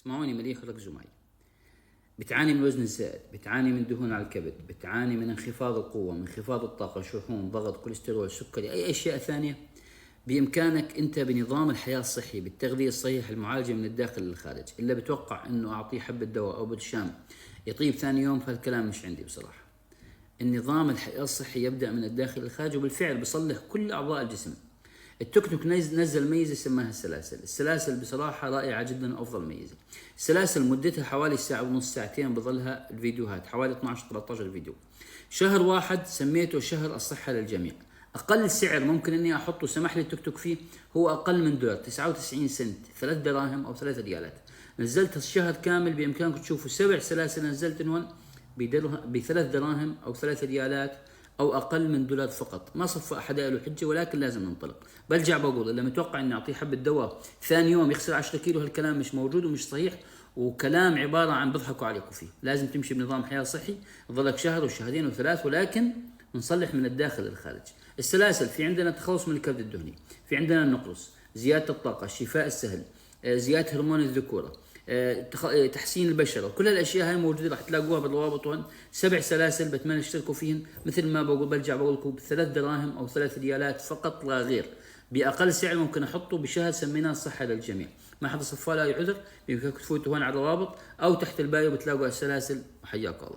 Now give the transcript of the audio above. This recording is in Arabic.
اسمعوني مليح وركزوا معي. بتعاني من الوزن الزائد، بتعاني من دهون على الكبد، بتعاني من انخفاض القوة، من انخفاض الطاقة، شحوم، ضغط، كوليسترول، سكري، أي أشياء ثانية. بإمكانك أنت بنظام الحياة الصحي بالتغذية الصحيحة المعالجة من الداخل للخارج. إلا بتوقع أنه أعطيه حبة دواء أو برشام يطيب ثاني يوم، فالكلام مش عندي بصراحة. النظام الحياة الصحي يبدأ من الداخل للخارج، وبالفعل بيصلح كل أعضاء الجسم. التوك توك نزل ميزة سماها السلاسل. السلاسل بصراحة رائعة جدا وأفضل ميزة. السلاسل مدتها حوالي ساعة ونص، ساعتين، بظلها الفيديوهات حوالي 12-13 فيديو. شهر واحد سميته شهر الصحة للجميع. أقل سعر ممكن إني أحطه سمح لي التوك توك فيه هو أقل من دولار، 99 سنت، 3 دراهم أو 3 ريالات. نزلت الشهر كامل، بإمكانكم تشوفوا 7 سلاسل نزلتهم ب3 دراهم أو 3 ريالات او اقل من دولار فقط. ما صفى احد له حجه، ولكن لازم ننطلق. برجع بقول اللي متوقع اني اعطيه حبه دواء ثاني يوم يخسر 10 كيلو، هالكلام مش موجود ومش صحيح، وكلام عباره عن بيضحكوا عليكم فيه. لازم تمشي بنظام حياه صحي، تظلك شهر وشهرين وثلاث، ولكن نصلح من الداخل للخارج. السلاسل في عندنا التخلص من الكبد الدهني، في عندنا النقرس، زياده الطاقه، الشفاء السهل، زياده هرمون الذكوره، تحسين البشره. كل هالاشياء هاي موجوده، راح تلاقوها بالروابط هون. 7 سلاسل بتمنى تشتركوا فيهن. مثل ما بقول، برجع بقول لكم ب3 دراهم او 3 ريالات فقط لا غير، باقل سعر ممكن احطه بشهر. سميناه الصحه للجميع. ما حدا صفى له اي عذر. بيمكنكم تفوتوا هون على الروابط او تحت البايو بتلاقوا السلاسل. وحياك الله.